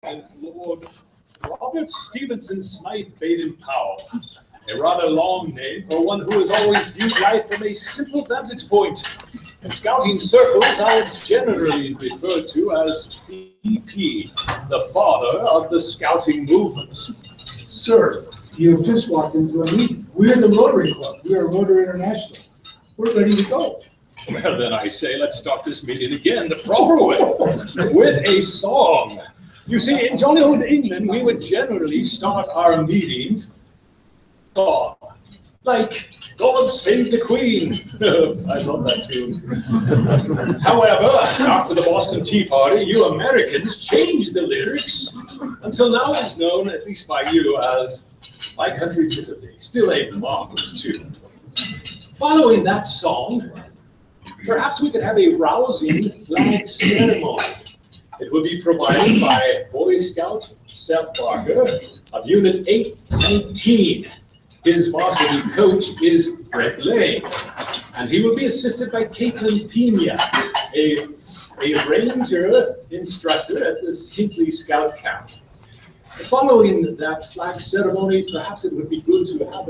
is Lord Robert Stevenson Smythe Baden-Powell. A rather long name for one who has always viewed life from a simple vantage point. In scouting circles, I am generally referred to as EP, the father of the scouting movements. Sir, you have just walked into a meeting. We're the Rotary Club. We are Rotary International. We're ready to go. Well, then I say, let's start this meeting again the proper way, with a song. You see, in jolly old England, we would generally start our meetings song, like God Save the Queen. I love that tune. However, after the Boston Tea Party, you Americans changed the lyrics until now it's known, at least by you, as My Country 'Tis of Thee. Still a marvelous tune. Following that song, perhaps we could have a rousing flag ceremony. It will be provided by Boy Scout Seth Barker of Unit 819. His varsity coach is Brett Lane, and he will be assisted by Caitlin Pena, a ranger instructor at this Hinckley Scout Camp. Following that flag ceremony, perhaps it would be good to have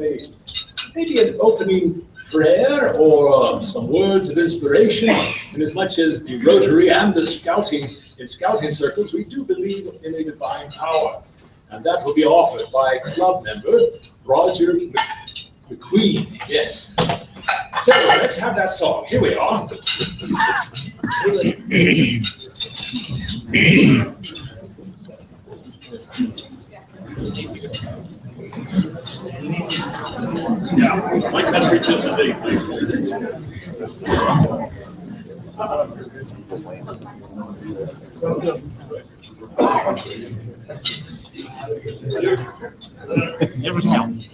maybe an opening prayer or some words of inspiration. And as much as the Rotary and the scouting circles, we do believe in a divine power. And that will be offered by club member Roger McQueen. Yes. So let's have that song. Here we are. Yeah, My Country 'Tis of Thee, please. Never count.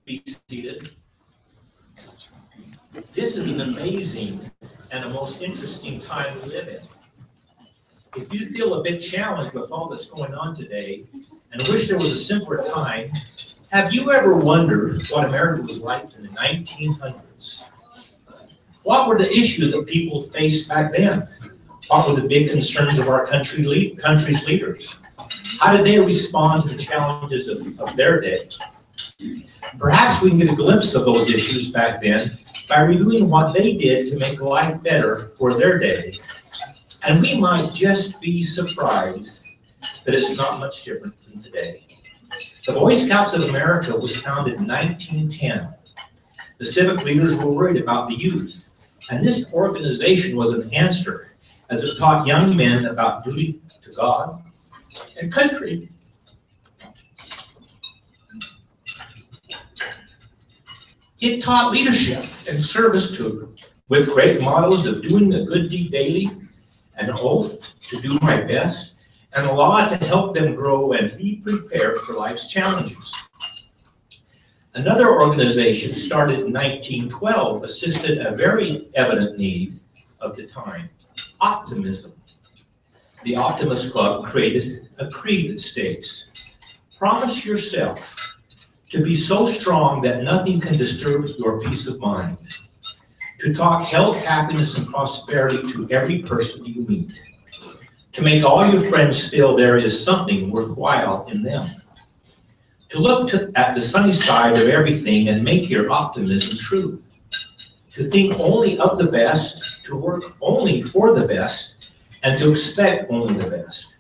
Be seated. This is an amazing and a most interesting time we live in. If you feel a bit challenged with all that's going on today and wish there was a simpler time, have you ever wondered what America was like in the 1900s? What were the issues that people faced back then? What were the big concerns of our country's leaders? How did they respond to the challenges of their day? Perhaps we can get a glimpse of those issues back then by reviewing what they did to make life better for their day. And we might just be surprised that it's not much different than today. The Boy Scouts of America was founded in 1910. The civic leaders were worried about the youth, and this organization was an answer as it taught young men about duty to God and country. It taught leadership and service to with great models of doing a good deed daily, an oath to do my best, and a law to help them grow and be prepared for life's challenges. Another organization started in 1912 assisted a very evident need of the time, optimism. The Optimist Club created a creed that states, promise yourself to be so strong that nothing can disturb your peace of mind, to talk health, happiness, and prosperity to every person you meet, to make all your friends feel there is something worthwhile in them, to look at the sunny side of everything and make your optimism true, to think only of the best, to work only for the best, and to expect only the best.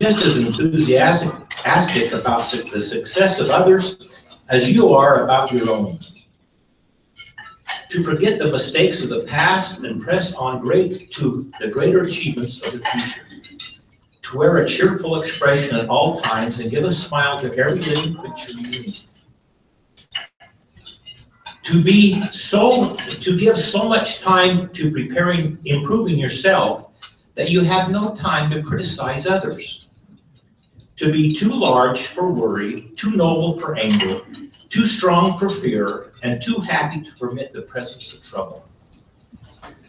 Just as enthusiastic about the success of others as you are about your own. To forget the mistakes of the past and press on to the greater achievements of the future. To wear a cheerful expression at all times and give a smile to every living creature you meet. To give so much time to improving yourself that you have no time to criticize others. To be too large for worry, too noble for anger, too strong for fear, and too happy to permit the presence of trouble.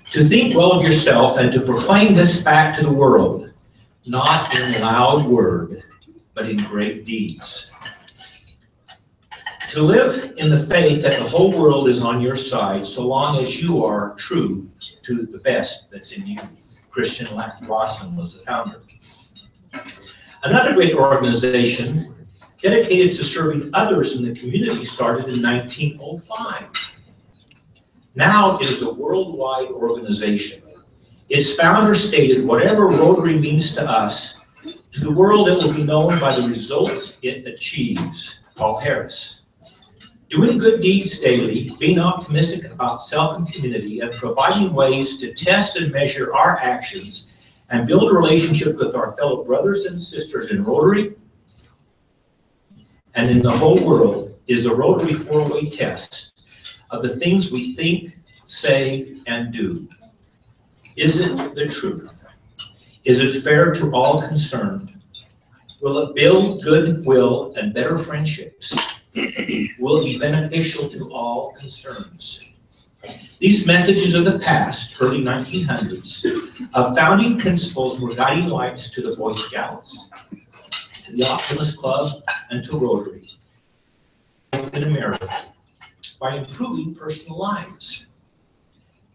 To think well of yourself and to proclaim this fact to the world, not in loud word, but in great deeds. To live in the faith that the whole world is on your side so long as you are true to the best that's in you. Christian Lawson was the founder. Another great organization dedicated to serving others in the community started in 1905. Now it is a worldwide organization. Its founder stated, whatever Rotary means to us, to the world it will be known by the results it achieves. Paul Harris. Doing good deeds daily, being optimistic about self and community, and providing ways to test and measure our actions and build a relationship with our fellow brothers and sisters in Rotary and in the whole world is a Rotary four-way test of the things we think, say, and do. Is it the truth? Is it fair to all concerned? Will it build goodwill and better friendships? Will it be beneficial to all concerns? These messages of the past, early 1900s, of founding principles were guiding lights to the Boy Scouts, to the Optimist Club, and to Rotary in America by improving personal lives.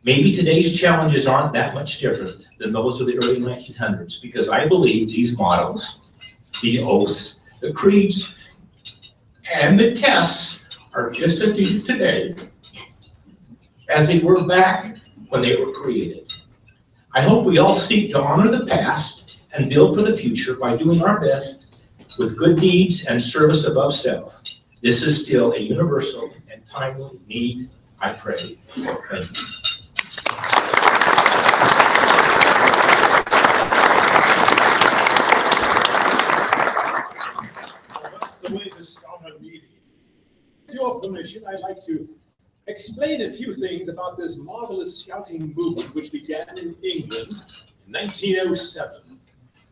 Maybe today's challenges aren't that much different than those of the early 1900s, because I believe these mottos, the oaths, the creeds, and the tests are just as needed today as they were back when they were created. I hope we all seek to honor the past and build for the future by doing our best with good deeds and service above self. This is still a universal and timely need, I pray. Thank you. The way to start a meeting. With your permission, I'd like to explain a few things about this marvelous scouting movement which began in England in 1907.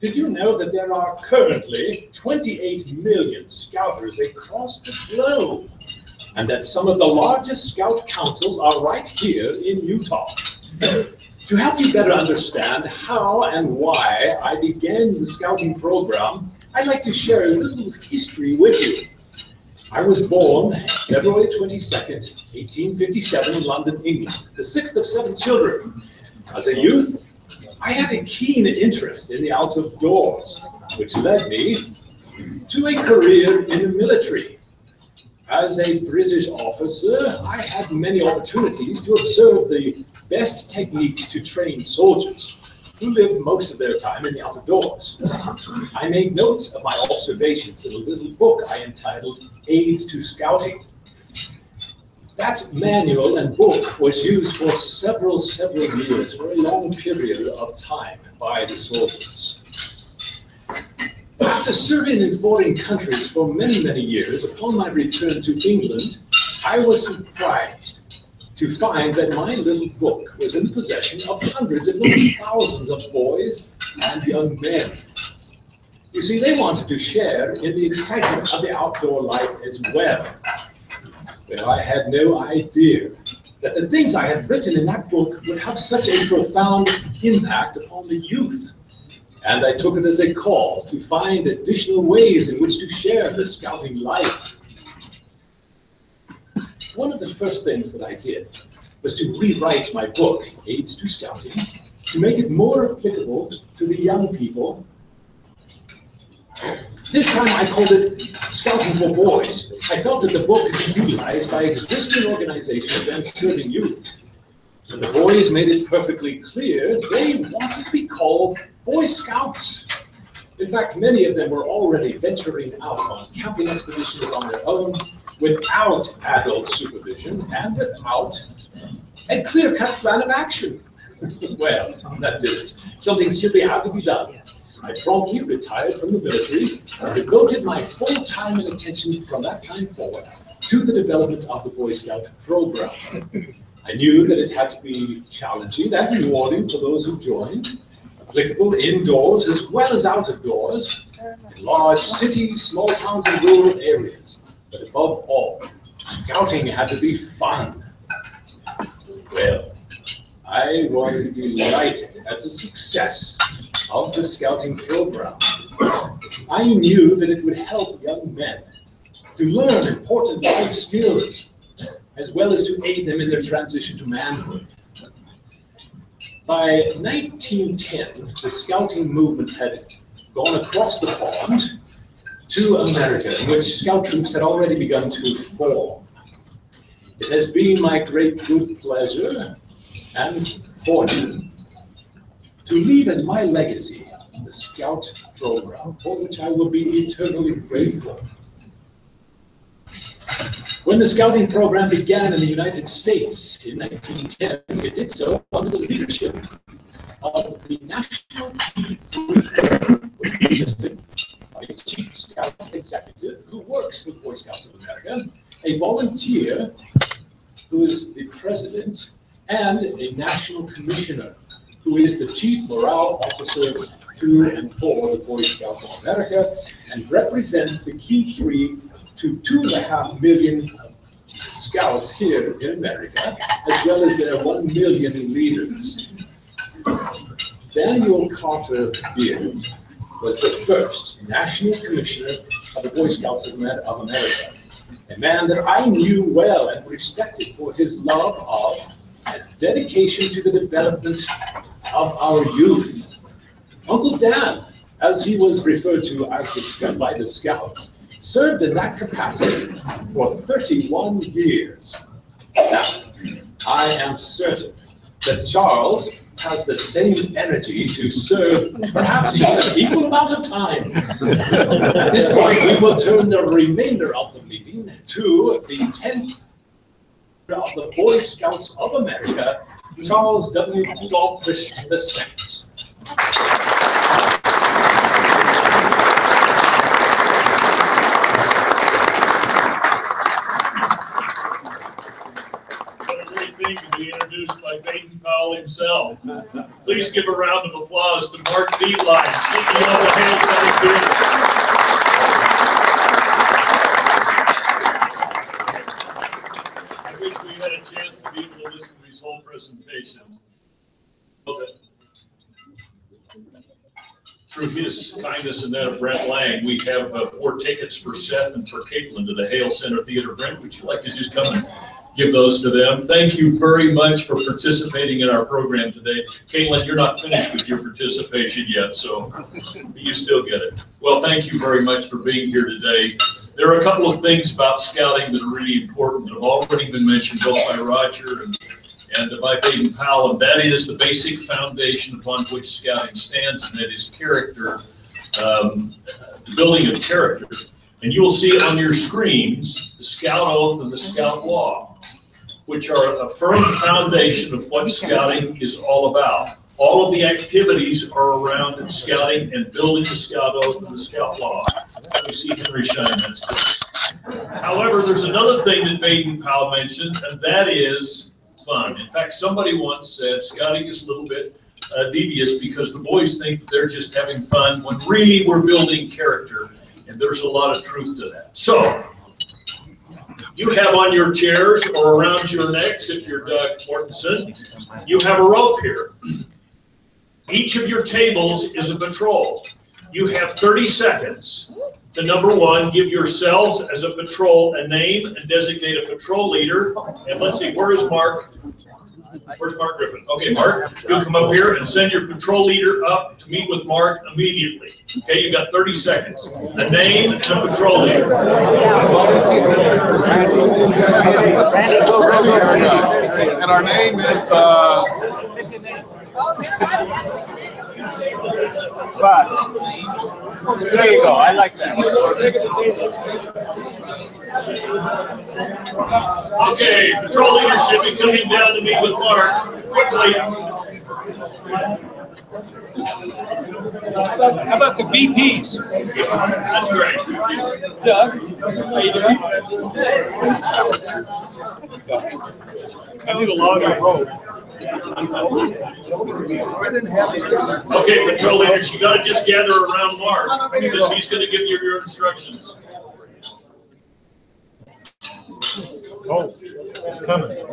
Did you know that there are currently 28 million scouters across the globe, and that some of the largest scout councils are right here in Utah? To help you better understand how and why I began the scouting program, I'd like to share a little history with you. I was born February 22nd, 1857 in London, England, the sixth of 7 children. As a youth, I had a keen interest in the out of doors, which led me to a career in the military. As a British officer, I had many opportunities to observe the best techniques to train soldiers who lived most of their time in the outdoors. I made notes of my observations in a little book I entitled Aids to Scouting. That manual and book was used for several years, for a long period of time by the soldiers. After serving in foreign countries for many years, upon my return to England, I was surprised to find that my little book was in possession of hundreds, if not thousands, of boys and young men. You see, they wanted to share in the excitement of the outdoor life as well. Well, I had no idea that the things I had written in that book would have such a profound impact upon the youth. And I took it as a call to find additional ways in which to share the scouting life. One of the first things that I did was to rewrite my book, Aids to Scouting, to make it more applicable to the young people. This time I called it Scouting for Boys. I felt that the book could be utilized by existing organizations and serving youth. And the boys made it perfectly clear they wanted to be called Boy Scouts. In fact, many of them were already venturing out on camping expeditions on their own, without adult supervision and without a clear-cut plan of action. Well, that did it. Something simply had to be done. I promptly retired from the military and devoted my full time and attention from that time forward to the development of the Boy Scout program. I knew that it had to be challenging and rewarding for those who joined, applicable indoors as well as out of doors, in large cities, small towns, and rural areas. But above all, scouting had to be fun. Well, I was delighted at the success of the scouting program. I knew that it would help young men to learn important life skills, as well as to aid them in their transition to manhood. By 1910, the scouting movement had gone across the pond to America, in which scout troops had already begun to form. It has been my great good pleasure and fortune to leave as my legacy the Scout program, for which I will be eternally grateful. When the Scouting program began in the United States in 1910, it did so under the leadership of the National Chief, which consisted of a Chief Scout Executive who works for the Boy Scouts of America, a volunteer who is the president, and a national commissioner who is the chief morale officer to and for the Boy Scouts of America and represents the key 3 to 2.5 million scouts here in America, as well as their 1 million leaders. Daniel Carter Beard was the first national commissioner of the Boy Scouts of America, a man that I knew well and respected for his love of and dedication to the development of our youth. Uncle Dan, as he was referred to as by the Scouts, served in that capacity for 31 years. Now, I am certain that Charles has the same energy to serve perhaps even an equal amount of time. At this point, we will turn the remainder of the meeting to the 10th of the Boy Scouts of America, Charles W. Dahlquist II. To be introduced by Baden Powell himself. Please give a round of applause to Mark Beeline, CEO of the Hale Center Theater. I wish we had a chance to be able to listen to his whole presentation. Through his kindness and that of Brent Lang, we have 4 tickets for Seth and for Caitlin to the Hale Center Theater. Brent, would you like to just come and give those to them? Thank you very much for participating in our program today. Caitlin, you're not finished with your participation yet, so you still get it. Well, thank you very much for being here today. There are a couple of things about scouting that are really important that have already been mentioned both by Roger and by Baden Powell, and that is the basic foundation upon which scouting stands, and that is character, the building of character. And you will see on your screens the Scout Oath and the Scout Law, which are a firm foundation of what scouting is all about. All of the activities are around scouting and building the Scout Oath and the Scout Law. We see Henry Shine, that's good. However, there's another thing that Baden Powell mentioned, and that is fun. In fact, somebody once said scouting is a little bit devious because the boys think that they're just having fun when really we're building character, and there's a lot of truth to that. So, You have on your chairs or around your necks, if you're Doug Mortensen, you have a rope here. Each of your tables is a patrol. You have 30 seconds to, number one, give yourselves as a patrol a name and designate a patrol leader. And let's see, where is Mark? Where's Mark Griffin? Okay, Mark, you'll come up here and send your patrol leader up to meet with Mark immediately. Okay, you've got 30 seconds. A name and a patrol leader. And our name is There you go. I like that. Okay, patrol leadership, be coming down to meet with Mark quickly. How about the BPs? That's great. Doug, how you doing? I do a lot of road. Okay, patrol leaders, you gotta just gather around Mark because he's gonna give you your instructions. Oh, coming.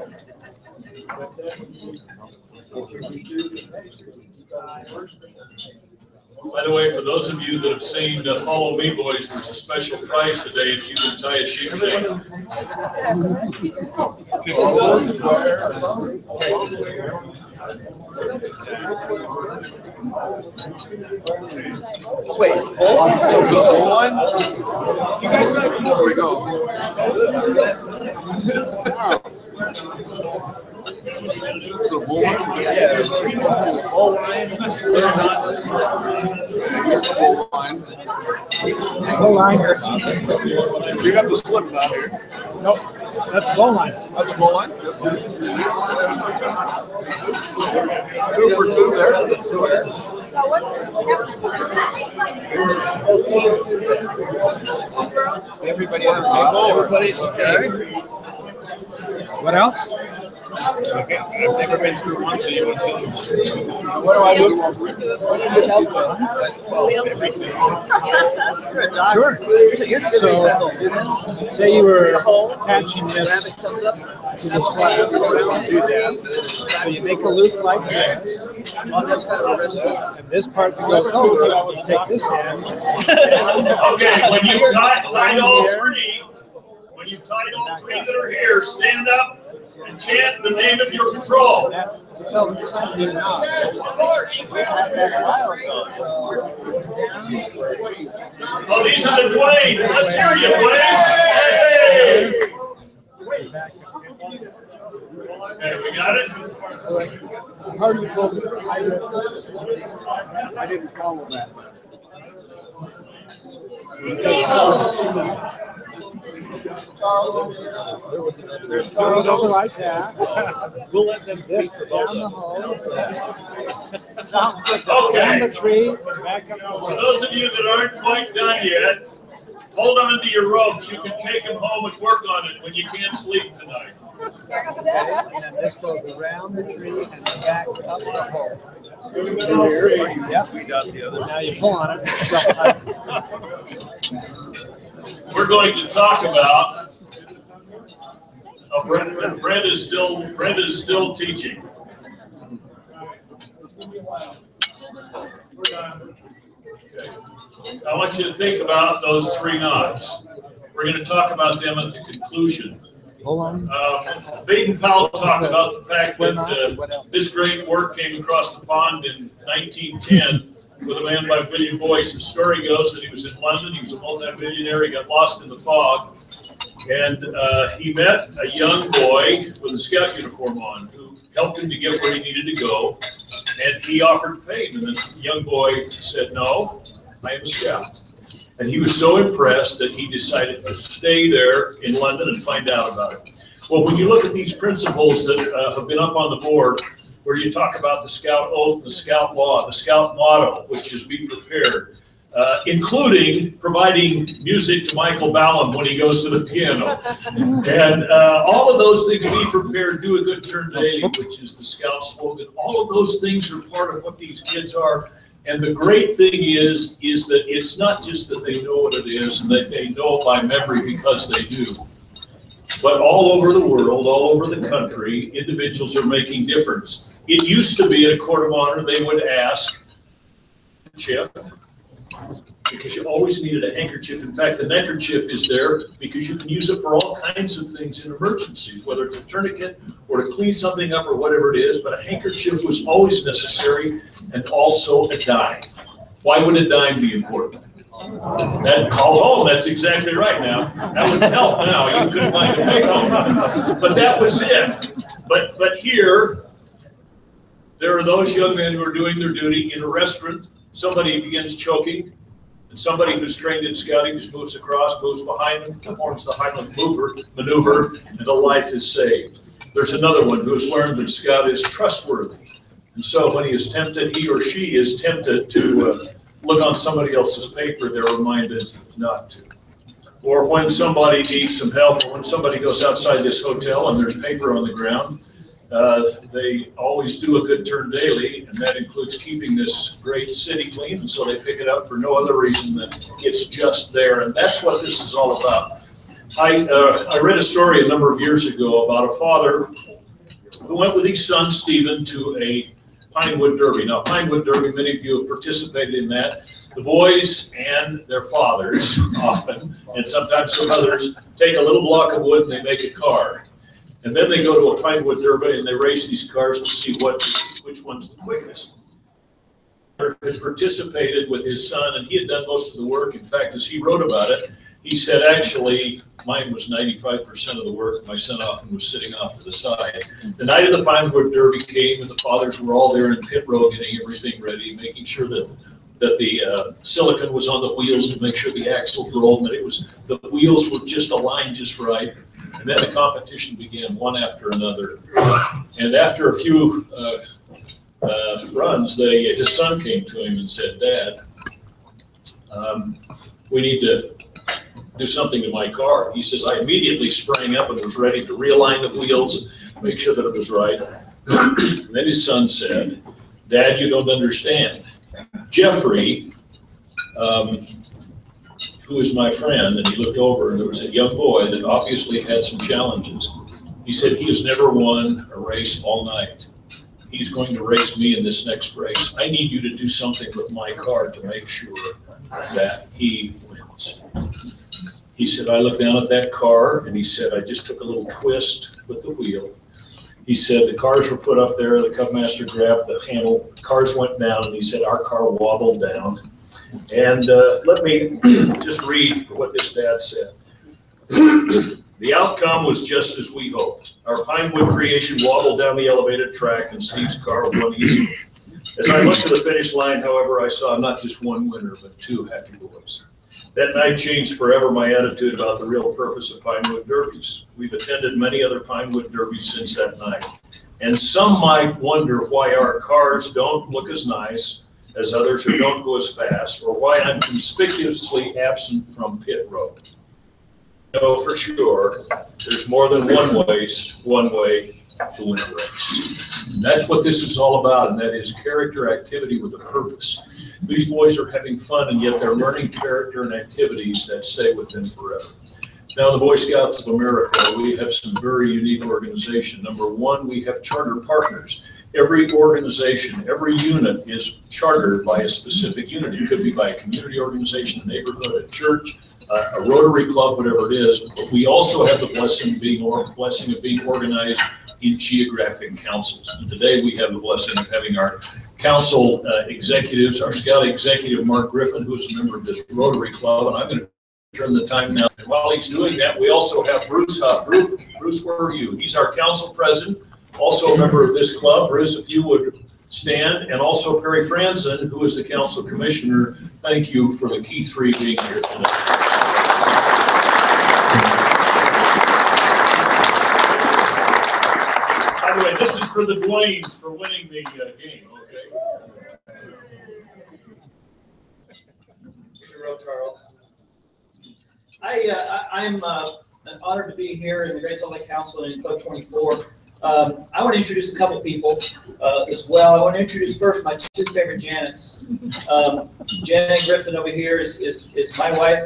By the way, for those of you that have seen Follow Me Boys, there's a special prize today if you can tie a shoe today. wait, one. You guys got there we go. So bull line? Bull line. Bull line. You got the slip down here. Nope, that's bull line. That's a bull line? Yep. 2 for 2 there. Everybody on the table. Everybody. Okay. What else? Okay, I've never been through one, so you want to tell me. What do I do? Sure. So, say you were attaching this to this glass. Do that. So you make a loop like this. And this part goes over. You take this end. Okay, when you've tied all three, that are here, stand up and chant the name of your patrol. That's so you're not. Oh, these are the Dwayne. Let's hear you, Dwayne. Hey! Okay, we got it? How do you pull it? I didn't follow that. They're throwing over like that. We'll let them this down the hole. Sounds good. Okay. Down the tree and back up the For hole. those of you that aren't quite done yet, hold on to your ropes. You can take them home and work on it when you can't sleep tonight. Okay. And then this goes around the tree and back up the hole. Yep. We got the other. Now you pull on it. We're going to talk about. Brent is still teaching. I want you to think about those 3 knots. We're going to talk about them at the conclusion. Hold on. Baden Powell talked about the fact that this great work came across the pond in 1910 with a man by William Boyce. The story goes that he was in London. He was a multimillionaire. He got lost in the fog. And he met a young boy with a scout uniform on who helped him to get where he needed to go. And he offered to pay him. And the young boy said, "No, I am a scout." And he was so impressed that he decided to stay there in London and find out about it. Well, when you look at these principles that have been up on the board, where you talk about the scout oath, the scout law, the scout motto, which is be prepared, including providing music to Michael Ballum when he goes to the piano. And all of those things, be prepared, do a good turn today, which is the scout slogan. All of those things are part of what these kids are. And the great thing is that it's not just that they know what it is and that they know it by memory because they do. But all over the world, all over the country, individuals are making difference. It used to be at a court of honor, they would ask, handkerchief, because you always needed a handkerchief. In fact, the neckerchief is there because you can use it for all kinds of things in emergencies, whether it's a tourniquet or to clean something up or whatever it is, but a handkerchief was always necessary, and also a dime. Why would a dime be important? That call home, that's exactly right now. That would help now. You couldn't find a pay home. But that was it. But here, there are those young men who are doing their duty in a restaurant. Somebody begins choking, and somebody who's trained in scouting just moves across, moves behind them, performs the Highland maneuver, and a life is saved. There's another one who has learned that scout is trustworthy. And so when he or she is tempted to look on somebody else's paper, they're reminded not to. Or when somebody needs some help, or when somebody goes outside this hotel and there's paper on the ground, they always do a good turn daily, and that includes keeping this great city clean, and so they pick it up for no other reason than it's just there, and that's what this is all about. I read a story a number of years ago about a father who went with his son Stephen to a Pinewood Derby. Now, Pinewood Derby, many of you have participated in that. The boys and their fathers often, and sometimes some others, take a little block of wood and they make a car. And then they go to a Pinewood Derby and they race these cars to see which one's the quickest. He had participated with his son, and he had done most of the work. In fact, as he wrote about it, he said, actually, mine was 95% of the work. My son often was sitting off to the side. The night of the Pinewood Derby came, and the fathers were all there in pit row getting everything ready, making sure that the silicone was on the wheels to make sure the axles rolled, and that the wheels were just aligned just right. And then the competition began, one after another. And after a few runs, his son came to him and said, Dad, we need to do something to my car. He says, I immediately sprang up and was ready to realign the wheels and make sure that it was right. And then his son said, Dad, you don't understand. Jeffrey, who is my friend, and he looked over and there was a young boy that obviously had some challenges. He said, he has never won a race all night. He's going to race me in this next race. I need you to do something with my car to make sure that he wins. He said, I looked down at that car and he said, I just took a little twist with the wheel. He said, the cars were put up there, the Cubmaster grabbed the handle, the cars went down, and he said, our car wobbled down. And let me just read for what this dad said. The outcome was just as we hoped. Our Pinewood creation wobbled down the elevated track and Steve's car won easily. As I looked to the finish line, however, I saw not just one winner, but two happy boys. That night changed forever my attitude about the real purpose of Pinewood Derbies. We've attended many other Pinewood Derbies since that night. And some might wonder why our cars don't look as nice as others or don't go as fast, or why I'm conspicuously absent from pit road. No, for sure, there's more than one way to win a race. And that's what this is all about, and that is character activity with a purpose. These boys are having fun, and yet they're learning character and activities that stay with them forever. Now, in the Boy Scouts of America, we have some very unique organization. Number one, we have charter partners. Every organization, every unit is chartered by a specific unit. It could be by a community organization, a neighborhood, a church, a Rotary Club, whatever it is. But we also have the blessing of being organized in geographic councils. And today we have the blessing of having our council executives, our Scout executive, Mark Griffin, who is a member of this Rotary Club, and I'm going to turn the time now. And while he's doing that, we also have Bruce Huff. Bruce, where are you? He's our council president, also a member of this club. Bruce, if you would stand, and also Perry Franzen, who is the council commissioner. Thank you for the key three being here today. By the way, this is for the Dwaynes for winning the game, okay? Charles. I'm honored to be here in the Great Salt Lake Council in Club 24. I want to introduce a couple people as well. I want to introduce first my two favorite Janets. Janet Griffin over here is my wife.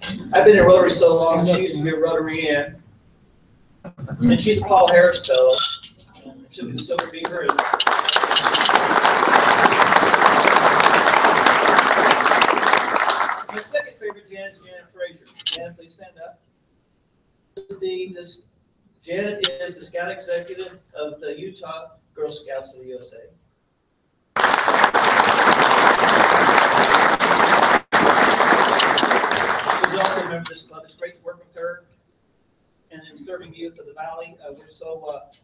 And I've been in Rotary so long, she used to be a Rotarian. And she's a Paul Harris Fellow. She'll be the Silver Beaver. My second favorite Janet is Janet Frazier. Janet, please stand up. Janet is the Scout Executive of the Utah Girl Scouts of the USA. She's also a member of this club. It's great to work with her and in serving youth of the Valley.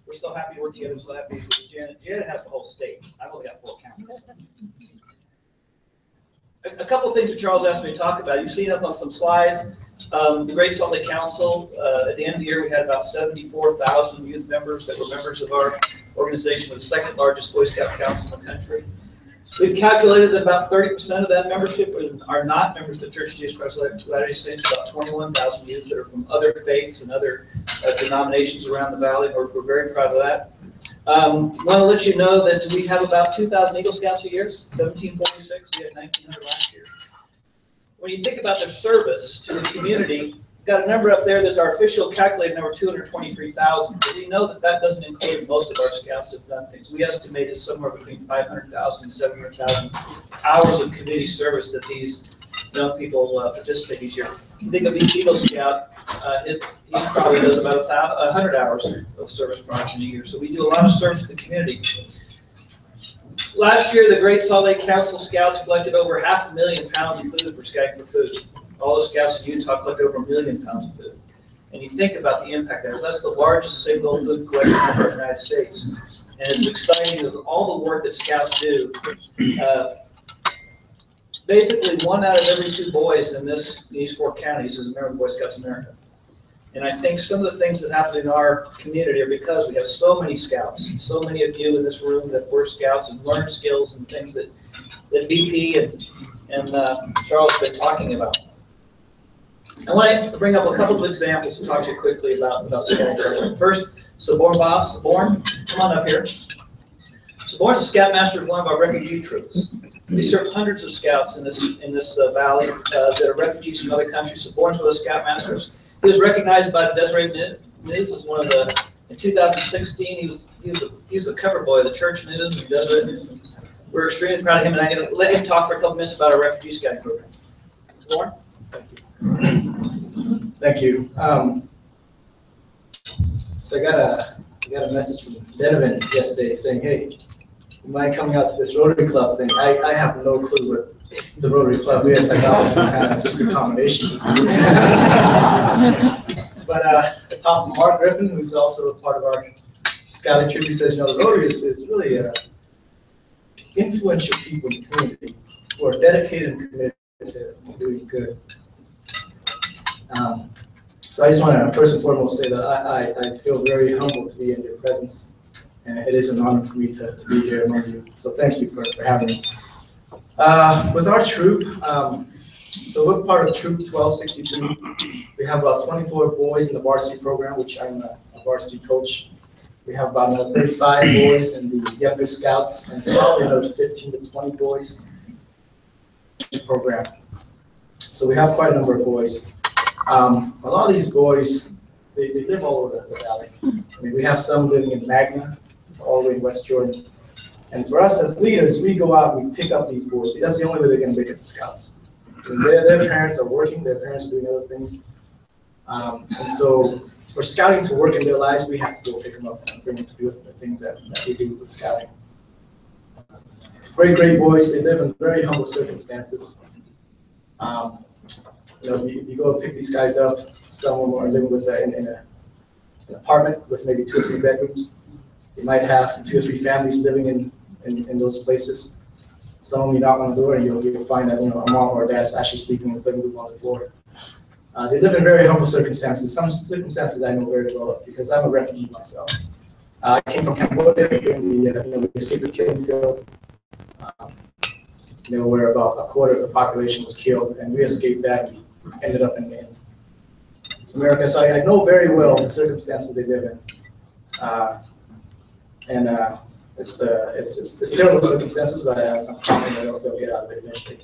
We're so happy to work together. So happy with Janet. Janet has the whole state. I've only got 4 counties. A couple of things that Charles asked me to talk about. You've seen up on some slides. The Great Salt Lake Council, at the end of the year, we had about 74,000 youth members that were members of our organization, with the second largest Boy Scout council in the country. We've calculated that about 30% of that membership are not members of the Church of Jesus Christ of Latter-day Saints, about 21,000 youth that are from other faiths and other denominations around the valley. We're very proud of that. I want to let you know that we have about 2,000 Eagle Scouts a year, 1746. We had 1,900 last year. When you think about their service to the community, got a number up there that's our official calculated number, 223,000. But we know that that doesn't include most of our scouts that have done things. We estimate it's somewhere between 500,000 and 700,000 hours of community service that these young people participate each year. You think of each Eagle Scout, he probably does about 100 hours of service production a year. So we do a lot of service to the community. Last year, the Great Salt Lake Council Scouts collected over 500,000 pounds of food for Scouting for Food. All the scouts in Utah collected over 1 million pounds of food. And you think about the impact there. That's the largest single food collection in the United States. And it's exciting with all the work that scouts do. Basically, 1 out of every 2 boys in these 4 counties is a member of Boy Scouts of America. And I think some of the things that happen in our community are because we have so many scouts, and so many of you in this room that were scouts and learned skills and things that BP and Charles have been talking about. I want to bring up a couple of examples to talk to you quickly about scouting. First, Saborn Boss. Saborn, come on up here. Saborn's the scoutmaster of one of our refugee troops. We serve hundreds of scouts in this valley that are refugees from other countries. Saborn's one of the scoutmasters. He was recognized by the Deseret News as one of the. In 2016, he was the cover boy of the Church News and Deseret News. We're extremely proud of him, and I'm going to let him talk for a couple minutes about our refugee scouting program. Lauren? Thank you. So I got a message from Donovan yesterday saying, "Hey, you mind coming out to this Rotary Club thing?" I have no clue what the Rotary Club is. I thought it was some kind of secret combination. But I talked to Mark Griffin, who's also a part of our scouting troop. He says, the Rotary is really influential people in the community who are dedicated and committed to doing good. So I just want to first and foremost say that I feel very humbled to be in your presence, and it is an honor for me to be here among you. So thank you for having me. With our troop, so we're part of Troop 1262. We have about 24 boys in the varsity program, which I'm a varsity coach. We have about another 35 boys in the younger scouts, and probably another 15 to 20 boys in the program. So we have quite a number of boys. A lot of these boys, they live all over the valley. I mean, we have some living in Magna, all the way in West Jordan. And for us as leaders, we go out and we pick up these boys. That's the only way they're going to make it to scouts. I mean, their parents are working, their parents are doing other things. And so for scouting to work in their lives, we have to go pick them up and bring them to do the things that we do with scouting. Great boys. They live in very humble circumstances. If you go pick these guys up, some of them are living with in an apartment with maybe 2 or 3 bedrooms. You might have 2 or 3 families living in those places. Some of them you knock on the door and you'll find that a mom or a dad's actually sleeping in the living room on the floor. They live in very humble circumstances. Some circumstances I know very well because I'm a refugee myself. I came from Cambodia during the escape of killing field. Where about a quarter of the population was killed, and we escaped that. We ended up in America, so I know very well the circumstances they live in, and it's terrible circumstances, but I'm confident they'll get out of it eventually.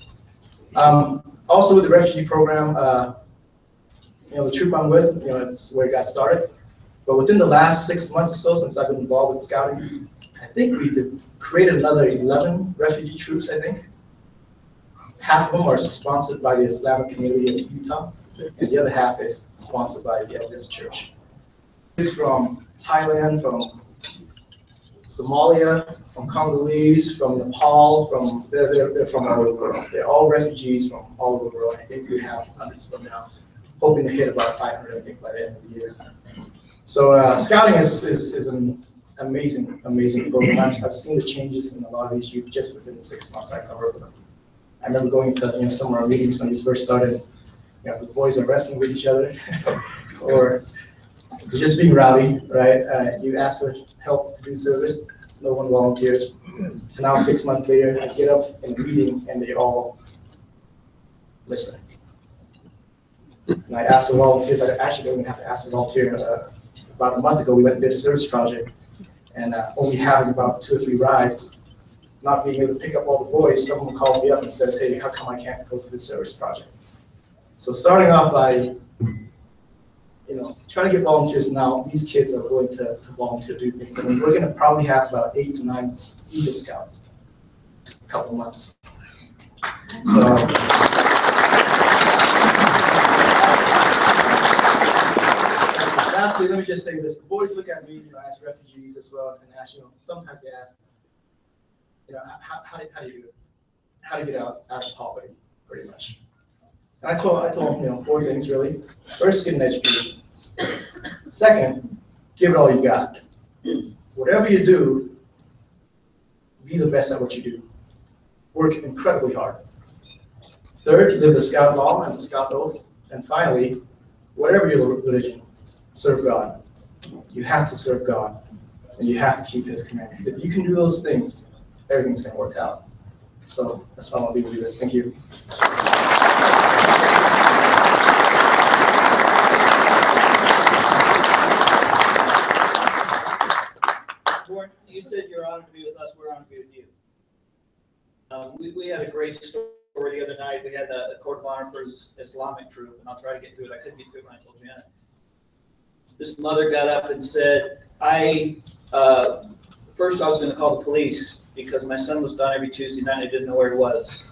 Also, with the refugee program, the troop I'm with, it's where it got started, But within the last 6 months or so, since I've been involved with scouting, I think we created another 11 refugee troops, I think. Half of them are sponsored by the Islamic community of Utah, and the other half is sponsored by the LDS Church. It's from Thailand, from Somalia, from Congolese, from Nepal, they're from all over the world. They're all refugees from all over the world. I think we have hundreds of them now, hoping to hit about 500, I think, by the end of the year. So scouting is an amazing, amazing program. I've seen the changes in a lot of these youth just within the 6 months I've worked with them. I remember going to some of our meetings when these first started. The boys are wrestling with each other, or just being rowdy, right? You ask for help to do service, no one volunteers. So now 6 months later, I get up in a meeting and they all listen. And I asked for volunteers. I actually don't even have to ask for volunteers. About a month ago, we went and did a service project, and only having about 2 or 3 rides, not being able to pick up all the boys, someone called me up and says, "Hey, how come I can't go to the service project?" So starting off by trying to get volunteers now, these kids are willing to volunteer to do things. I mean, we're going to probably have about 8 to 9 Eagle Scouts in a couple of months. So, lastly, let me just say this. The boys look at me, as refugees as well, and ask, sometimes they ask, how do you do it? How do you get out of poverty, pretty much? And I told them, 4 things really. First, get an education. Second, give it all you got. Whatever you do, be the best at what you do. Work incredibly hard. Third, live the Scout law and the Scout oath. And finally, whatever your religion, serve God. You have to serve God, and you have to keep His commandments. If you can do those things, everything's going to work out. So that's all I'll leave you with. Thank you. You said you're honored to be with us. We're honored to be with you. We had a great story the other night. We had a court of honor for Islamic troop, and I'll try to get through it. I couldn't get through it when I told Janet. This mother got up and said, first I was going to call the police because my son was gone every Tuesday night and I didn't know where he was.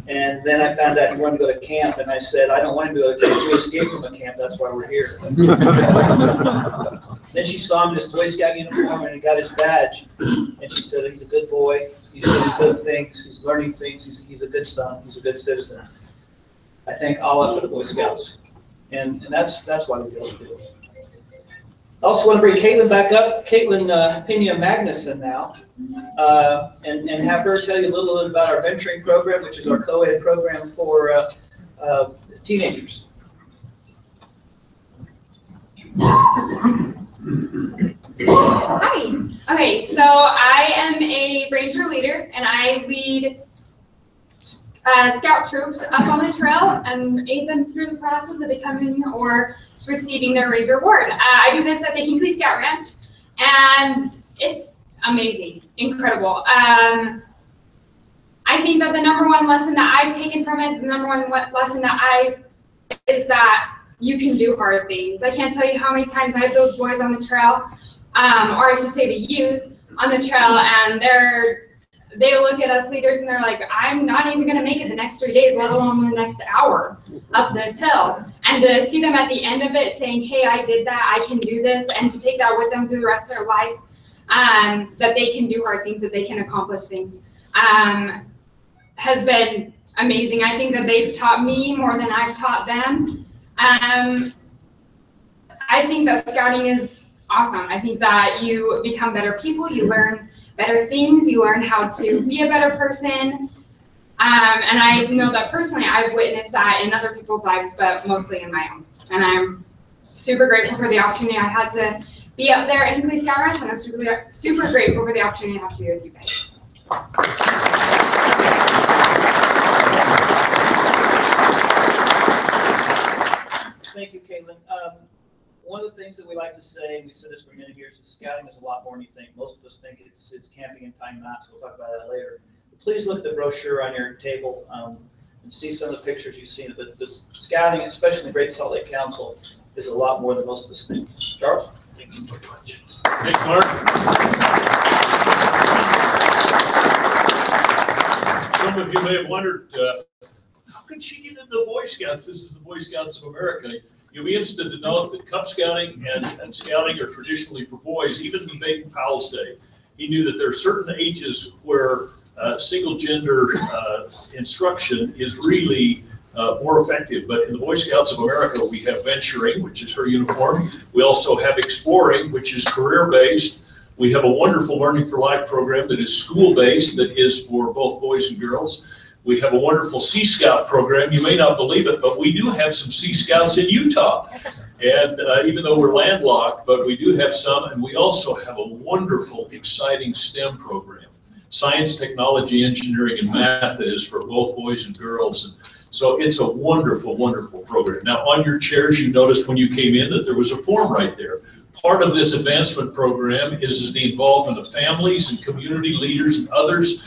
And then I found out he wanted to go to camp, and I said, I don't want him to go to camp. We escaped from a camp. That's why we're here. Then she saw him in his Boy Scout uniform and he got his badge. And she said, he's a good boy. He's doing good things. He's learning things. He's a good son. He's a good citizen. I thank Allah for the Boy Scouts. And that's why we do what we do. I also want to bring Caitlin back up, Caitlin Pena Magnuson now, and have her tell you a little bit about our venturing program, which is our co-ed program for teenagers. Hi. Okay, so I am a ranger leader, and I lead scout troops up on the trail and aid them through the process of becoming or receiving their ranger award. I do this at the Hinckley Scout Ranch, and it's amazing, incredible. I think that the #1 lesson that I've taken from it, the #1 lesson that is that you can do hard things. I can't tell you how many times I have those boys on the trail, or I should say the youth on the trail, and they look at us leaders and they're like, I'm not even going to make it the next 3 days, let alone the next hour up this hill. And to see them at the end of it saying, hey, I did that, I can do this, and to take that with them through the rest of their life, that they can do hard things, that they can accomplish things, has been amazing. I think that they've taught me more than I've taught them. I think that scouting is awesome. I think that you become better people, you learn better things, you learn how to be a better person. And I know that personally I've witnessed that in other people's lives, but mostly in my own. And I'm super grateful for the opportunity I had to be up there at Hinckley Scout Ranch, and I'm super grateful for the opportunity I have to be with you guys. Thank you, Caitlin. One of the things that we like to say, and we've said this for many years, is scouting is a lot more than you think. Most of us think it's camping and tying knots. We'll talk about that later. But please look at the brochure on your table and see some of the pictures you've seen. But scouting, especially the Great Salt Lake Council, is a lot more than most of us think. Charles? Thanks, Mark. Some of you may have wondered, how can she get into the Boy Scouts? This is the Boy Scouts of America. You'll be interested to know that Cub Scouting and Scouting are traditionally for boys. Even in Baden Powell's day, he knew that there are certain ages where single gender instruction is really more effective. But in the Boy Scouts of America, we have venturing, which is her uniform. We also have exploring, which is career-based. We have a wonderful Learning for Life program that is school-based, that is for both boys and girls. We have a wonderful Sea Scout program. You may not believe it, but we do have some Sea Scouts in Utah. And even though we're landlocked, but we do have some. And we also have a wonderful, exciting STEM program. Science, technology, engineering, and math that is for both boys and girls. And so it's a wonderful, wonderful program. Now, on your chairs, you noticed when you came in that there was a form right there. Part of this advancement program is the involvement of families and community leaders and others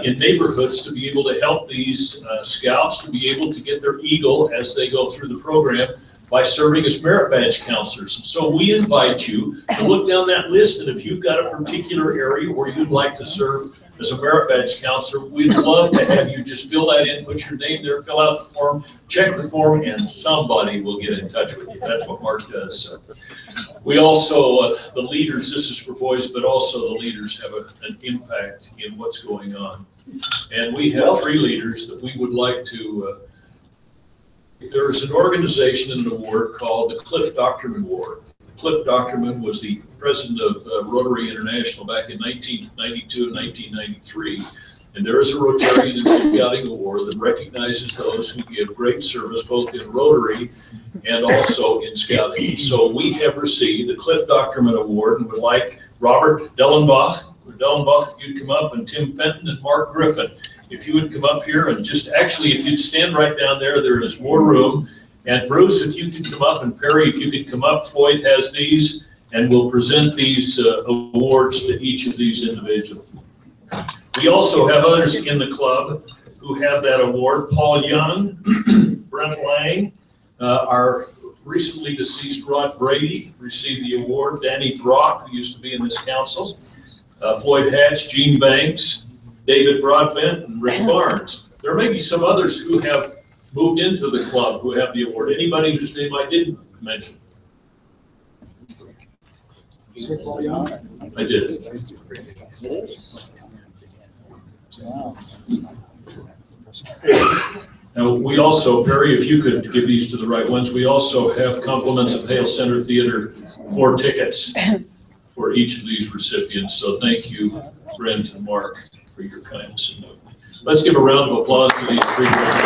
in neighborhoods to be able to help these scouts to be able to get their eagle as they go through the program by serving as merit badge counselors. And so we invite you to look down that list, and if you've got a particular area where you'd like to serve as a merit badge counselor, we'd love to have you just fill that in, put your name there, fill out the form, check the form, and somebody will get in touch with you. That's what Mark does. So we also, the leaders, this is for boys, but also the leaders have an impact in what's going on. And we have 3 leaders that we would like to, there is an organization and an award called the Cliff Docterman Award. Cliff Docterman was the president of Rotary International back in 1992 and 1993. And there is a Rotarian and Scouting Award that recognizes those who give great service both in Rotary and also in Scouting. So we have received the Cliff Docterman Award, and would like Robert Dellenbach, if you'd come up, and Tim Fenton and Mark Griffin. If you would come up here and just, actually, if you'd stand right down there, there is more room. And Bruce, if you could come up, and Perry, if you could come up, Floyd has these, and we'll present these awards to each of these individuals. We also have others in the club who have that award. Paul Young, Brent Lang, our recently deceased Rod Brady received the award. Danny Brock, who used to be in this council. Floyd Hatch, Gene Banks, David Broadbent, and Rick Barnes. There may be some others who have moved into the club who have the award. Anybody whose name I didn't mention? I did. Now, we also, Perry, if you could give these to the right ones, we also have compliments of Hale Center Theater 4 tickets for each of these recipients. So thank you, Brent and Mark, for your kindness. Let's give a round of applause to these 3 winners.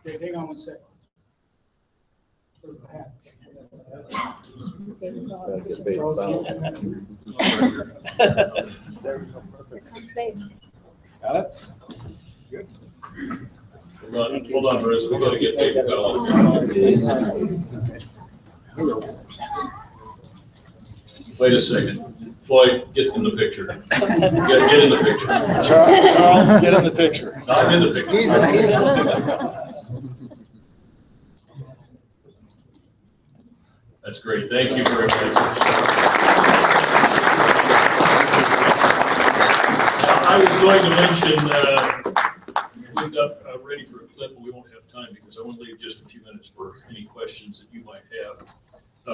Okay, hang on 1 second. Where's the hat? Got it? Good. Hold on, Bruce. We're going to get paper towel. Wait a second. Floyd, get in the picture. Get in the picture. Charles, get in the picture. I'm in the picture. That's great. Thank you very much. I was going to mention, we've got ready for a clip, but we won't have time because I want to leave just a few minutes for any questions that you might have.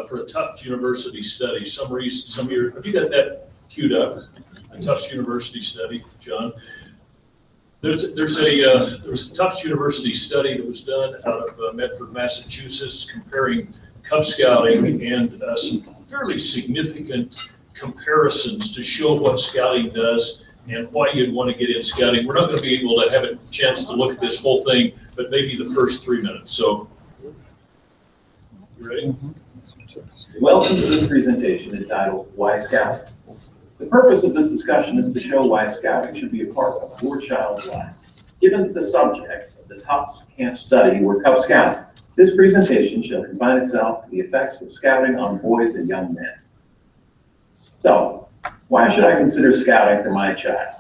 For a Tufts University study, some of your, have you got that queued up? A Tufts University study, John? There was a Tufts University study that was done out of Medford, Massachusetts, comparing Cub Scouting and some fairly significant comparisons to show what Scouting does and why you'd want to get in Scouting. We're not going to be able to have a chance to look at this whole thing, but maybe the first 3 minutes. So, you ready? Welcome to this presentation entitled Why Scouting? The purpose of this discussion is to show why Scouting should be a part of your child's life. Given the subjects of the Tufts Camp study were Cub Scouts, this presentation shall confine itself to the effects of Scouting on boys and young men. So, why should I consider scouting for my child?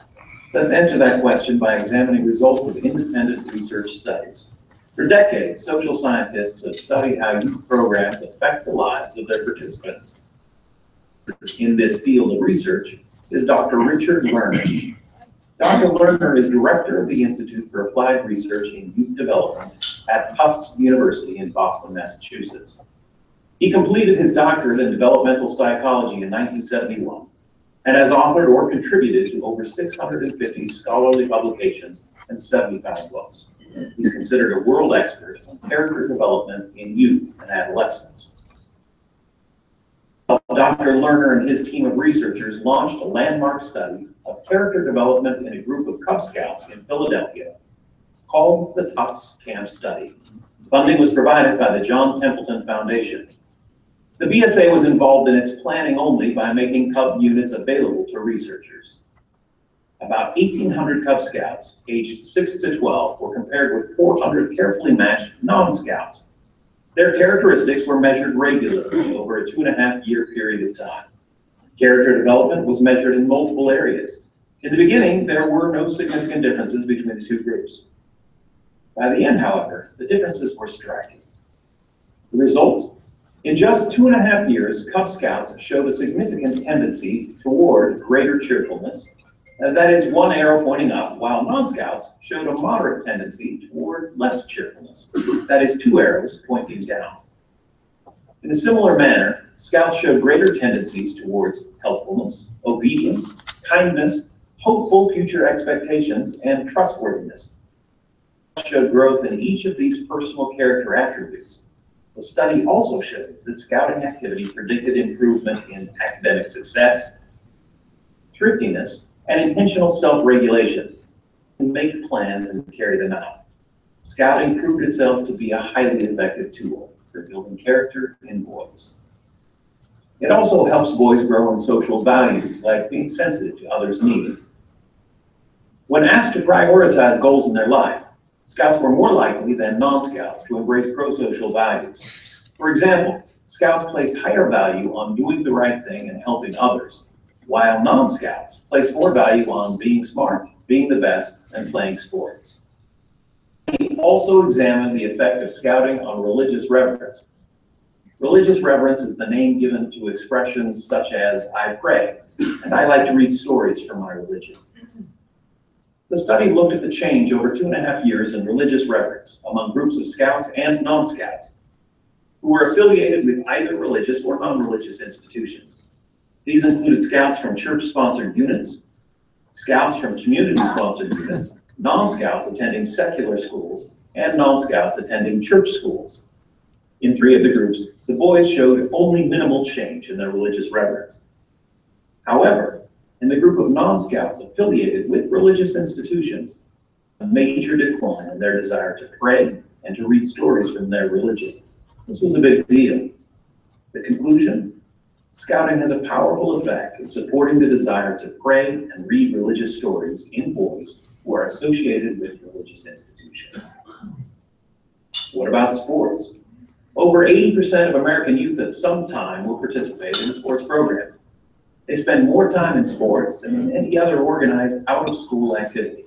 Let's answer that question by examining results of independent research studies. For decades, social scientists have studied how youth programs affect the lives of their participants. In this field of research is Dr. Richard Lerner. Dr. Lerner is director of the Institute for Applied Research in Youth Development at Tufts University in Boston, Massachusetts. He completed his doctorate in developmental psychology in 1971 and has authored or contributed to over 650 scholarly publications and 75 books. He's considered a world expert on character development in youth and adolescents. Dr. Lerner and his team of researchers launched a landmark study of character development in a group of Cub Scouts in Philadelphia called the Tufts Camp Study. Funding was provided by the John Templeton Foundation. The BSA was involved in its planning only by making Cub units available to researchers. About 1,800 Cub Scouts aged 6 to 12 were compared with 400 carefully matched non-Scouts. Their characteristics were measured regularly over a 2.5-year period of time. Character development was measured in multiple areas. In the beginning, there were no significant differences between the two groups. By the end, however, the differences were striking. The results? In just 2.5 years, Cub Scouts showed a significant tendency toward greater cheerfulness. That is one arrow pointing up, while non-Scouts showed a moderate tendency toward less cheerfulness. That is 2 arrows pointing down. In a similar manner, Scouts showed greater tendencies towards helpfulness, obedience, kindness, hopeful future expectations, and trustworthiness. Showed growth in each of these personal character attributes. The study also showed that scouting activity predicted improvement in academic success, thriftiness, and intentional self-regulation to make plans and carry them out. Scouting proved itself to be a highly effective tool for building character in boys. It also helps boys grow in social values like being sensitive to others' needs. When asked to prioritize goals in their life, Scouts were more likely than non-Scouts to embrace pro-social values. For example, Scouts placed higher value on doing the right thing and helping others, while non-Scouts place more value on being smart, being the best, and playing sports. He also examined the effect of scouting on religious reverence. Religious reverence is the name given to expressions such as, I pray, and I like to read stories from my religion. The study looked at the change over 2.5 years in religious reverence among groups of Scouts and non-Scouts who were affiliated with either religious or non-religious institutions. These included Scouts from church-sponsored units, Scouts from community-sponsored units, non-Scouts attending secular schools, and non-Scouts attending church schools. In 3 of the groups, the boys showed only minimal change in their religious reverence. However, in the group of non-Scouts affiliated with religious institutions, a major decline in their desire to pray and to read stories from their religion. This was a big deal. The conclusion? Scouting has a powerful effect in supporting the desire to pray and read religious stories in boys who are associated with religious institutions. What about sports? Over 80% of American youth at some time will participate in a sports program. They spend more time in sports than any other organized out-of-school activity.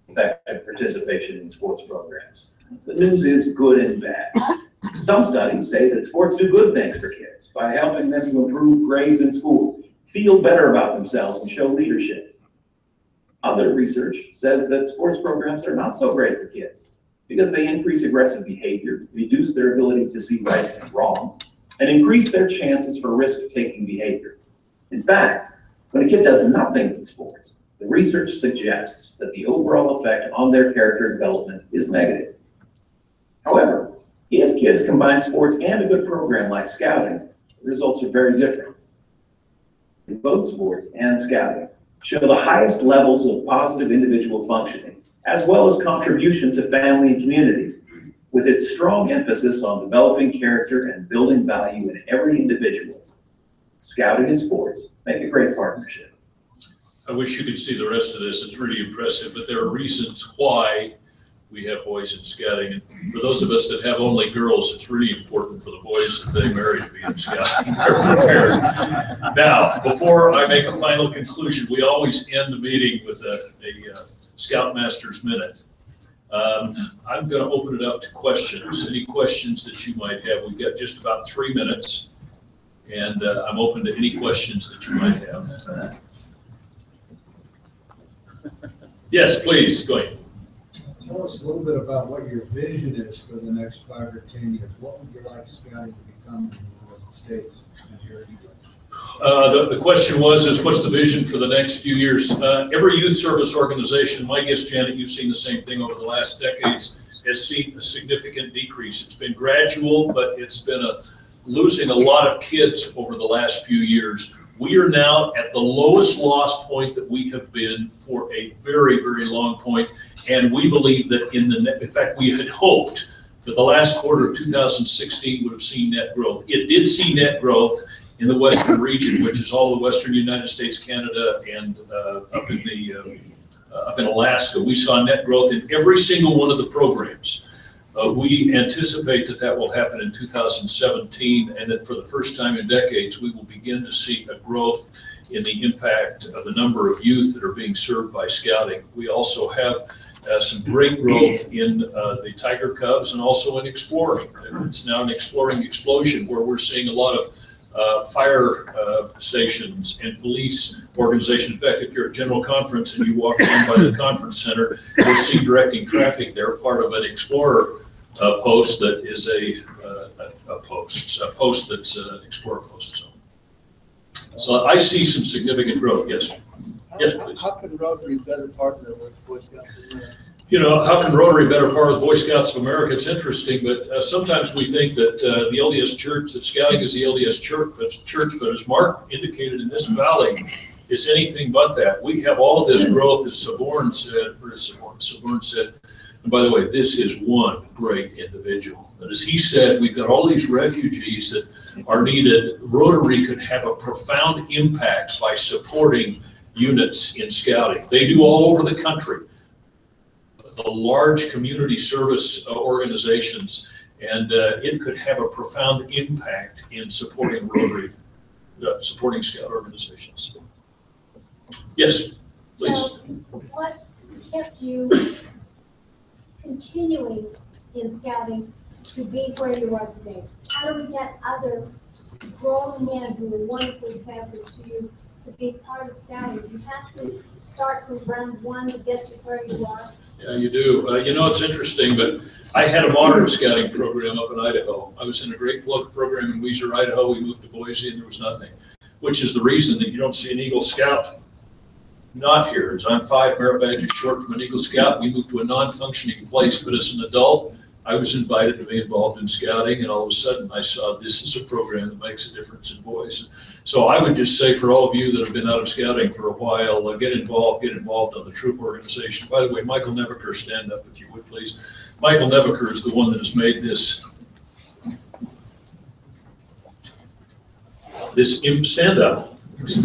Effective participation in sports programs. The news is good and bad. Some studies say that sports do good things for kids by helping them to improve grades in school, feel better about themselves, and show leadership. Other research says that sports programs are not so great for kids because they increase aggressive behavior, reduce their ability to see right and wrong, and increase their chances for risk-taking behavior. In fact, when a kid does nothing in sports, the research suggests that the overall effect on their character development is negative. However, if kids combine sports and a good program like scouting, the results are very different. Both sports and scouting show the highest levels of positive individual functioning, as well as contribution to family and community, with its strong emphasis on developing character and building value in every individual. Scouting and sports make a great partnership. I wish you could see the rest of this. It's really impressive, but there are reasons why we have boys in scouting. And for those of us that have only girls, it's really important for the boys that they marry to be in scouting. They're prepared. Now, before I make a final conclusion, we always end the meeting with a Scoutmaster's Minute. I'm going to open it up to questions. Any questions that you might have? We've got just about 3 minutes, and I'm open to any questions that you might have. Yes, please, go ahead. Tell us a little bit about what your vision is for the next 5 or 10 years. What would you like scouting to become in the United States and here in the U.S.? The question was, what's the vision for the next few years? Every youth service organization, my guess, Janet, you've seen the same thing over the last decades, has seen a significant decrease. It's been gradual, but it's been losing a lot of kids over the last few years. We are now at the lowest loss point that we have been for a very, very long point. And we believe that in fact, we had hoped that the last quarter of 2016 would have seen net growth. It did see net growth in the Western region, which is all the Western United States, Canada, and up in Alaska. We saw net growth in every single one of the programs. We anticipate that will happen in 2017, and that for the first time in decades, we will begin to see a growth in the impact of the number of youth that are being served by scouting. We also have some great growth in the Tiger Cubs and also in exploring. It's now an exploring explosion where we're seeing a lot of fire stations and police organizations. In fact, if you're at General Conference and you walk down by the conference center, you'll see directing traffic there, part of an explorer post that is a post that's an explorer post. So I see some significant growth, yes. Yes, please. How can Rotary better partner with Boy Scouts of America? You know, how can Rotary better partner with Boy Scouts of America? It's interesting, but sometimes we think that the LDS Church, that scouting is the LDS Church, but as Mark indicated, in this valley, it's anything but that. We have all of this growth, as Saborn said, and by the way, this is one great individual. But as he said, we've got all these refugees that are needed. Rotary could have a profound impact by supporting units in scouting. They do all over the country, the large community service organizations, and it could have a profound impact in supporting Rotary, supporting scout organizations. Yes, please. So what kept you continuing in scouting to be where you are today? How do we get other grown men who are wonderful examples to you to be part of scouting? You have to start from round one to get to where you are. Yeah, you do. You know, it's interesting, but I had a modern scouting program up in Idaho. I was in a great program in Weiser, Idaho. We moved to Boise and there was nothing, which is the reason that you don't see an Eagle Scout not here. As I'm 5 merit badges short from an Eagle Scout, we moved to a non-functioning place, but as an adult, I was invited to be involved in scouting, and all of a sudden I saw this is a program that makes a difference in boys. So I would just say for all of you that have been out of scouting for a while, get involved on the troop organization. By the way, Michael Nebaker, stand up if you would, please. Michael Nebaker is the one that has made this stand up. Just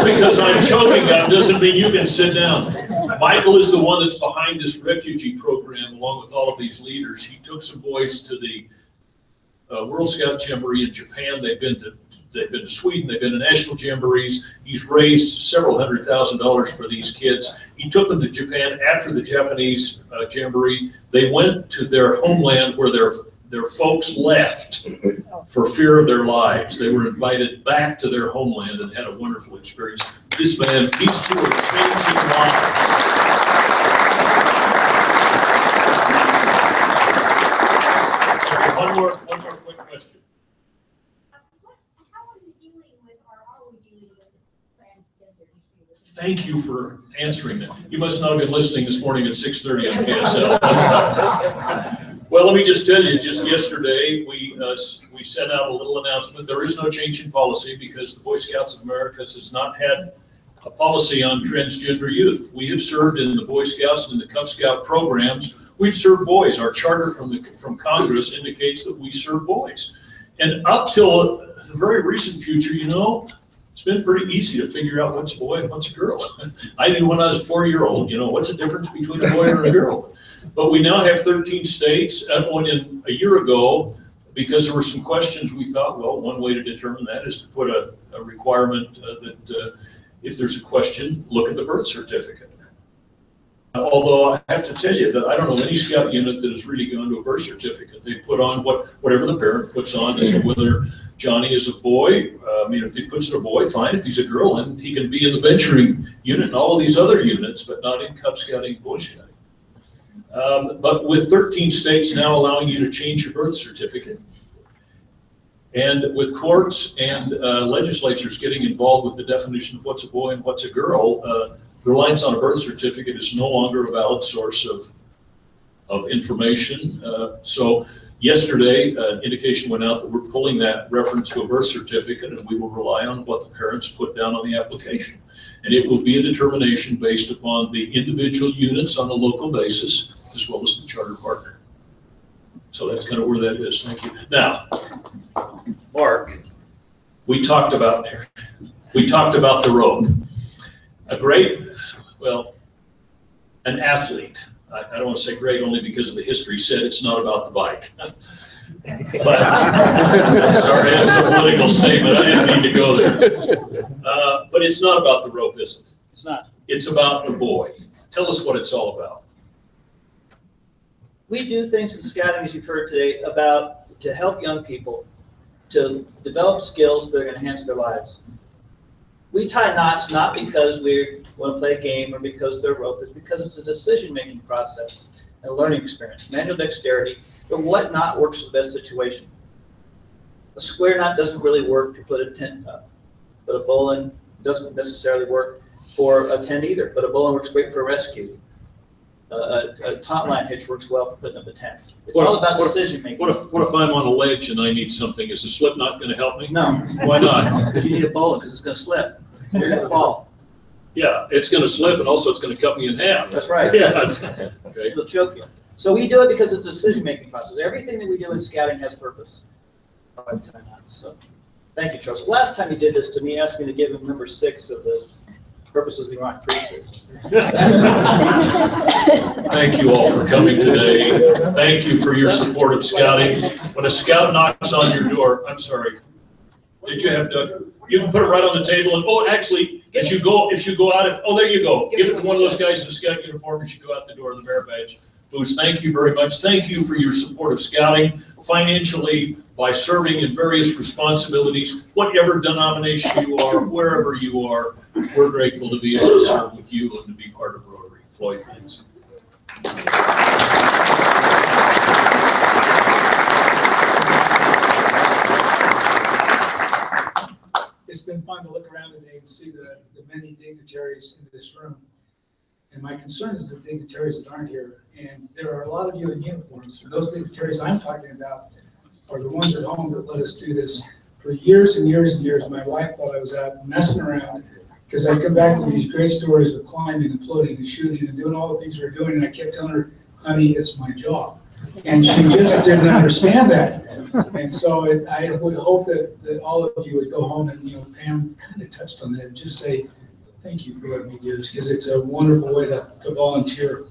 because I'm choking up doesn't mean you can sit down. Michael is the one that's behind this refugee program along with all of these leaders. He took some boys to the World Scout Jamboree in Japan. They've been to Sweden. They've been to national jamborees. He's raised several $100,000 for these kids. He took them to Japan after the Japanese jamboree. They went to their homeland where their folks left for fear of their lives. They were invited back to their homeland and had a wonderful experience. This man, these two are changing lives. One more quick question. How are you dealing with, or are we dealing with transgender issues? Thank you for answering that. You must not have been listening this morning at 6:30 on KSL. Well, let me just tell you, just yesterday, we sent out a little announcement. There is no change in policy because the Boy Scouts of America has not had a policy on transgender youth. We have served in the Boy Scouts and in the Cub Scout programs. We've served boys. Our charter from Congress indicates that we serve boys. And up till the very recent future, you know, it's been pretty easy to figure out what's a boy and what's a girl. I knew when I was a 4-year-old, what's the difference between a boy and a girl? But we now have 13 states. And a year ago, because there were some questions, we thought, well, one way to determine that is to put a requirement that if there's a question, look at the birth certificate. Although I have to tell you that I don't know any scout unit that has really gone to a birth certificate. They put on whatever the parent puts on as to whether Johnny is a boy. If he puts it a boy, fine. If he's a girl, then he can be in the venturing unit and all of these other units, but not in Cub Scouting, Boy Scouting. But with 13 states now allowing you to change your birth certificate, and with courts and legislatures getting involved with the definition of what's a boy and what's a girl, reliance on a birth certificate is no longer a valid source of information. So yesterday, an indication went out that we're pulling that reference to a birth certificate, and we will rely on what the parents put down on the application. And it will be a determination based upon the individual units on a local basis, as well as the charter partner. So that's kind of where that is. Thank you. Now, Mark, we talked about the rope. An athlete. I don't want to say great only because of the history said it's not about the bike. But sorry, it's a political statement. I didn't mean to go there. But it's not about the rope, is it? It's not. It's about the boy. Tell us what it's all about. We do things in scouting, as you've heard today, to help young people to develop skills that are going to enhance their lives. We tie knots not because we want to play a game or because they're rope, it's because it's a decision-making process and a learning experience. Manual dexterity, but what knot works for the best situation? A square knot doesn't really work to put a tent up, but a bowline doesn't necessarily work for a tent either, but a bowline works great for a rescue. A taut line hitch works well for putting up a tent. It's all about decision-making. What if I'm on a ledge and I need something? Is the slip knot going to help me? No. Why not? Because you need a bowline, because it's going to slip. You're going to fall. Yeah, it's going to slip, and also it's going to cut me in half. That's right. Yeah. Okay. It'll choke you. So we do it because of the decision-making process. Everything that we do in scouting has purpose. So, thank you, Charles. Last time you did this to me, he asked me to give him number 6 of the purposes of the Ironic Priesthood. Thank you all for coming today. Thank you for your support of scouting. When a scout knocks on your door, I'm sorry, did you have to? You can put it right on the table, and actually, if you go out, there you go. Give it to one of those guys in a scout uniform as you go out the door of the merit badge booth. Thank you very much. Thank you for your support of scouting financially by serving in various responsibilities, whatever denomination you are, wherever you are. We're grateful to be able to serve with you and to be part of Rotary. Floyd, thanks. It's been fun to look around today and see the many dignitaries in this room. And my concern is the dignitaries that aren't here. And there are a lot of you in uniforms. And those dignitaries I'm talking about are the ones at home that let us do this for years and years and years. My wife thought I was out messing around because I come back with these great stories of climbing and floating and shooting and doing all the things we're doing. And I kept telling her, honey, it's my job. And she just didn't understand that. And so I would hope that all of you would go home and, Pam kind of touched on that, and just say, thank you for letting me do this, because it's a wonderful way to volunteer.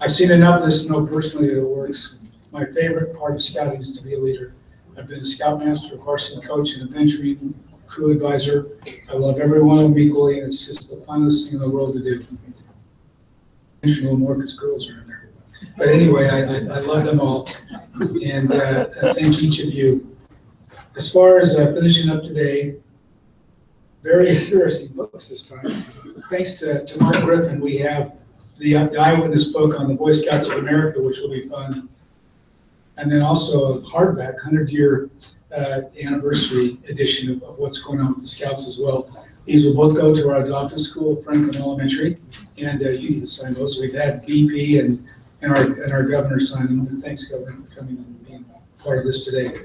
I've seen enough of this to know personally that it works. My favorite part of scouting is to be a leader. I've been a scoutmaster, a varsity coach, and a venturing crew advisor. I love every one of them equally, and it's just the funnest thing in the world to do. A little more because girls are in there. But anyway, I love them all, and I thank each of you. As far as finishing up today, very interesting books this time. Thanks to Mark Griffin, we have the eyewitness book on the Boy Scouts of America, which will be fun. And then also a hardback 100-year anniversary edition of what's going on with the Scouts as well. These will both go to our adopted school, Franklin Elementary, and you need to sign those. We've had VP and our governor sign them. And thanks, Governor, for coming and being part of this today.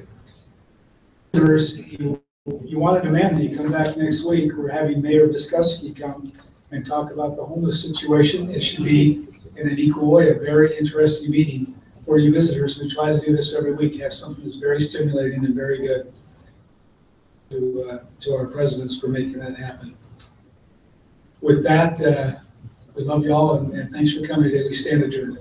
You want to demand that you come back next week. We're having Mayor Biskowski come and talk about the homeless situation. It should be, in an equal way, a very interesting meeting for you visitors. We try to do this every week, have something that's very stimulating and very good. to our presidents for making that happen. With that, we love you all, and thanks for coming today. We stand adjourned.